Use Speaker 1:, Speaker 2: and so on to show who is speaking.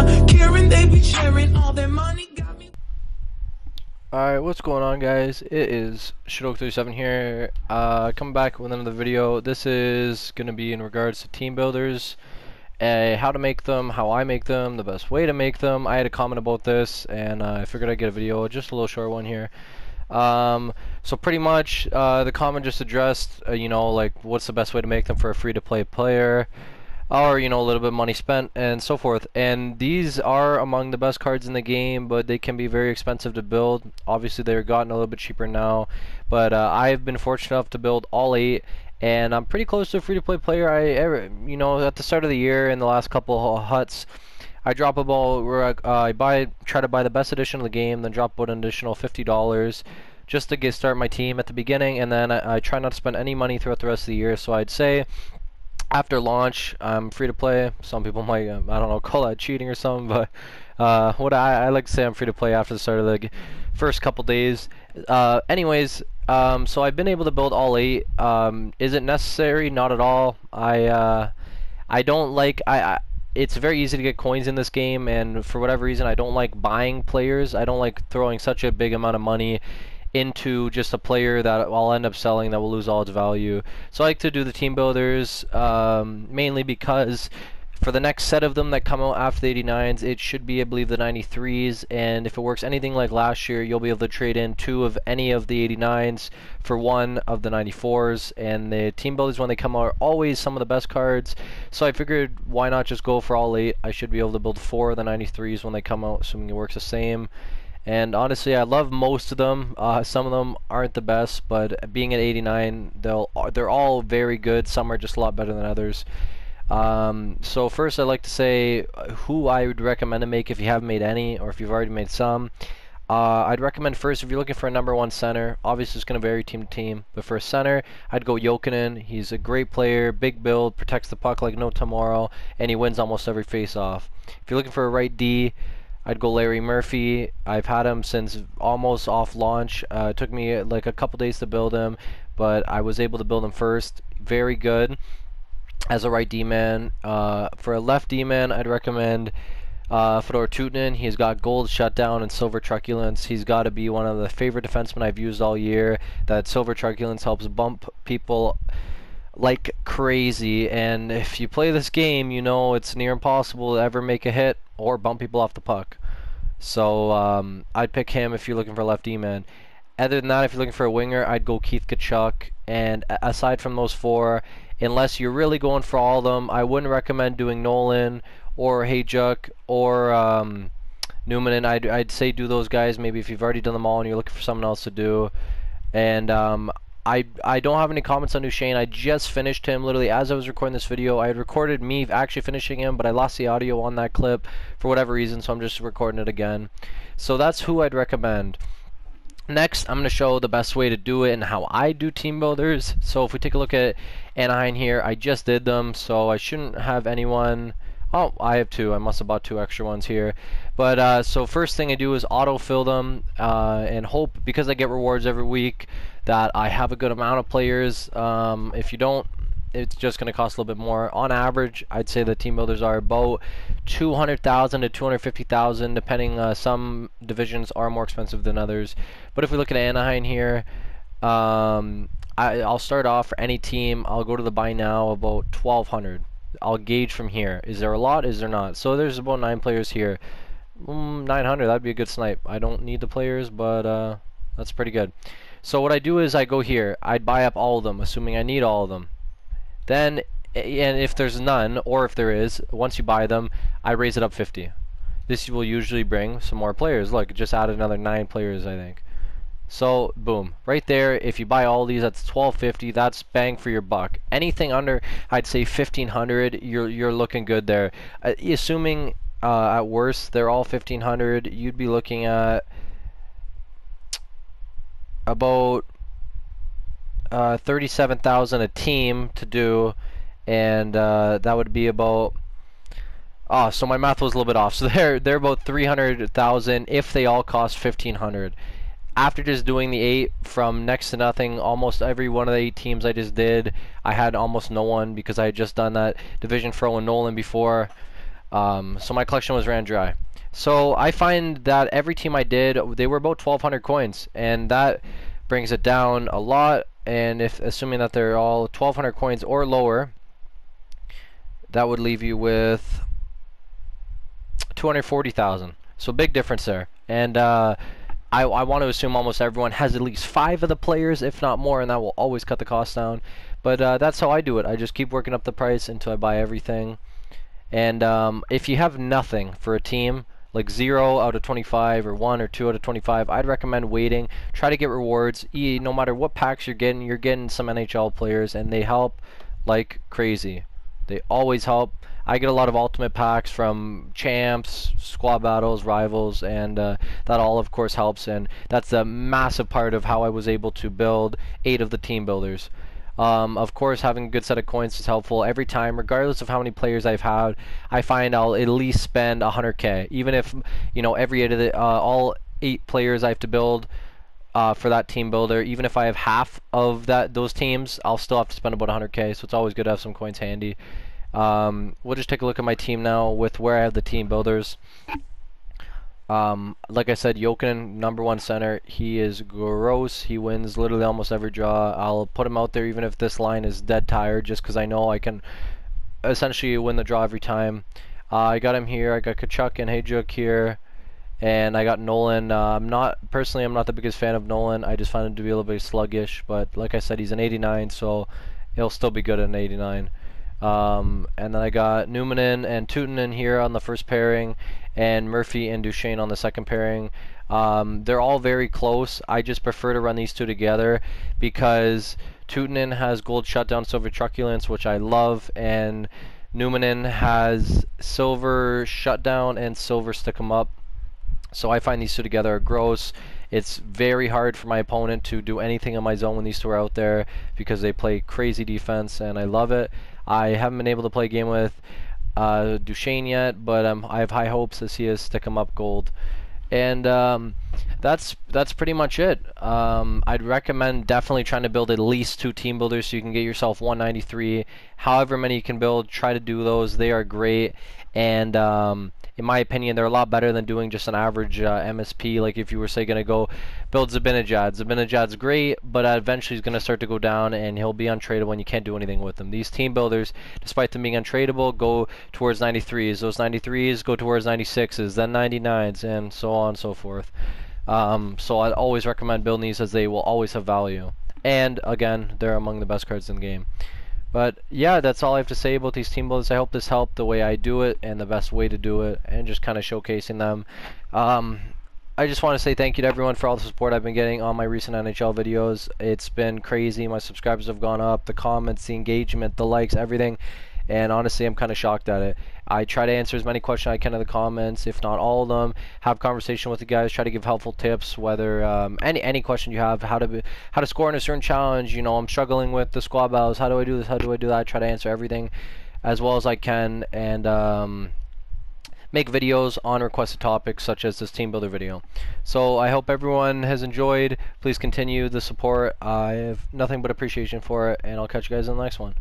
Speaker 1: not caring, they be sharing all their money. Got me.
Speaker 2: Alright, what's going on, guys? It is Shadoke37 here, coming back with another video. This is going to be in regards to team builders, how to make them, how I make them, the best way to make them. I had a comment about this, and I figured I'd get a video, just a little short one here. So pretty much, the comment just addressed, you know, like, what's the best way to make them for a free-to-play player, or, you know, a little bit of money spent, and so forth. And these are among the best cards in the game, but they can be very expensive to build. Obviously, they're gotten a little bit cheaper now, but I've been fortunate enough to build all 8, and I'm pretty close to a free-to-play player. You know, at the start of the year, in the last couple of huts, I drop about, try to buy the best edition of the game, then drop about an additional $50 just to start my team at the beginning, and then I try not to spend any money throughout the rest of the year. So I'd say after launch, I'm free to play. Some people might, I don't know, call that cheating or something, but what I like to say, I'm free to play after the start of the first couple days. Anyways, so I've been able to build all 8. Is it necessary? Not at all. I don't like, it's very easy to get coins in this game, and for whatever reason, I don't like buying players. I don't like throwing such a big amount of money into just a player that I'll end up selling that will lose all its value. So I like to do the team builders, mainly because for the next set of them that come out after the 89s, it should be, I believe, the 93s, and if it works anything like last year, you'll be able to trade in 2 of any of the 89s for 1 of the 94s, and the team builders, when they come out, are always some of the best cards. So I figured, why not just go for all 8? I should be able to build 4 of the 93s when they come out, assuming it works the same. And honestly, I love most of them. Some of them aren't the best, but being at 89, they're all very good. Some are just a lot better than others. So first, I'd like to say who I would recommend to make if you haven't made any, or if you've already made some. I'd recommend first, if you're looking for a #1 center, obviously it's going to vary team to team, but for a center, I'd go Jokinen. He's a great player, big build, protects the puck like no tomorrow, and he wins almost every face-off. If you're looking for a right D, I'd go Larry Murphy. I've had him since almost off launch. It took me like a couple days to build him, but I was able to build him first. Very good as a right D-man. For a left D-man, I'd recommend Fedor Tutin. He's got gold shutdown and silver truculence. He's got to be one of the favorite defensemen I've used all year. That silver truculence helps bump people like crazy, and if you play this game, you know it's near impossible to ever make a hit or bump people off the puck. So I'd pick him if you're looking for a left D-man. Other than that, if you're looking for a winger, I'd go Keith Tkachuk. And aside from those 4, unless you're really going for all of them, I wouldn't recommend doing Nolan or Hayjuk or Newman. I'd say do those guys maybe if you've already done them all and you're looking for someone else to do. And I don't have any comments on Duchesne. I just finished him literally as I was recording this video. I had recorded me actually finishing him, but I lost the audio on that clip for whatever reason, so I'm just recording it again. So that's who I'd recommend. Next, I'm going to show the best way to do it and how I do team builders. So if we take a look at Anaheim here, I just did them, so I shouldn't have anyone. Oh, I have 2. I must have bought 2 extra ones here. But so first thing I do is autofill them and hope, because I get rewards every week, that I have a good amount of players. If you don't, it's just going to cost a little bit more. On average, I'd say the team builders are about 200,000 to 250,000, depending. Some divisions are more expensive than others. But if we look at Anaheim here, I'll start off for any team. I'll go to the buy now about 1,200. I'll gauge from here. Is there a lot? Is there not? So there's about 9 players here. 900, that'd be a good snipe. I don't need the players, but that's pretty good. So what I do is I go here. I'd buy up all of them, assuming I need all of them. Then, and if there's none, or if there is, once you buy them, I raise it up 50. This will usually bring some more players. Look, it just added another 9 players, I think. So, boom. Right there, if you buy all these, that's $1,250. That's bang for your buck. Anything under, I'd say $1,500, you're looking good there. Assuming, at worst, they're all $1,500, you'd be looking at about 37,000 a team to do, and that would be about, oh, so my math was a little bit off. So they're about 300,000 if they all cost 1,500. After just doing the 8 from next to nothing, almost every one of the 8 teams I just did, I had almost no one because I had just done that Division Throw and Nolan before. So my collection was ran dry. So I find that every team I did, they were about 1,200 coins, and that brings it down a lot. And if assuming that they're all 1,200 coins or lower, that would leave you with 240,000. So big difference there. And I want to assume almost everyone has at least 5 of the players, if not more, and that will always cut the cost down. But that's how I do it. I just keep working up the price until I buy everything. And if you have nothing for a team, like 0 out of 25 or 1 or 2 out of 25, I'd recommend waiting. Try to get rewards. No matter what packs you're getting some NHL players, and they help like crazy. They always help. I get a lot of ultimate packs from champs, squad battles, rivals, and that all of course helps, and that's a massive part of how I was able to build 8 of the team builders. Of course, having a good set of coins is helpful. Every time, regardless of how many players I've had, I find I'll at least spend 100k. Even if, you know, every 8 of the, all 8 players I have to build for that team builder, even if I have half of those teams, I'll still have to spend about 100k, so it's always good to have some coins handy. We'll just take a look at my team now with where I have the team builders. Like I said, Jokinen, #1 center. He is gross. He wins literally almost every draw. I'll put him out there even if this line is dead tired, just because I know I can essentially win the draw every time. I got him here. I got Kachuk and Hayjuk here, and I got Nolan. I'm not the biggest fan of Nolan. I just find him to be a little bit sluggish, but like I said, he's an 89, so he'll still be good at an 89. And then I got Numanen and Tutanen here on the first pairing, and Murphy and Duchesne on the second pairing. They're all very close. I just prefer to run these two together because Tutanen has gold shutdown, silver truculence, which I love, and Numanen has silver shutdown and silver stick 'em up. So I find these two together are gross. It's very hard for my opponent to do anything in my zone when these two are out there because they play crazy defense, and I love it. I haven't been able to play a game with Duchesne yet, but I have high hopes to see his stick 'em up gold. And that's pretty much it. I'd recommend definitely trying to build at least 2 team builders so you can get yourself 193. However many you can build, try to do those. They are great, and in my opinion, they're a lot better than doing just an average MSP. Like if you were, say, going to go build Zibanejad. Zibanejad's great, but eventually he's going to start to go down, and he'll be untradeable, and you can't do anything with them. These team builders, despite them being untradeable, go towards 93s. Those 93s go towards 96s, then 99s, and so on and so forth. So I'd always recommend building these as they will always have value. And again, they're among the best cards in the game. But yeah, that's all I have to say about these team builders. I hope this helped the way I do it and the best way to do it, and just kind of showcasing them. I just want to say thank you to everyone for all the support I've been getting on my recent NHL videos. It's been crazy. My subscribers have gone up, the comments, the engagement, the likes, everything. And honestly, I'm kind of shocked at it. I try to answer as many questions I can in the comments, if not all of them. Have conversation with the guys. Try to give helpful tips, whether any question you have, how to score in a certain challenge. You know, I'm struggling with the squad battles. How do I do this? How do I do that? I try to answer everything as well as I can, and make videos on requested topics such as this team builder video. So I hope everyone has enjoyed. Please continue the support. I have nothing but appreciation for it, and I'll catch you guys in the next one.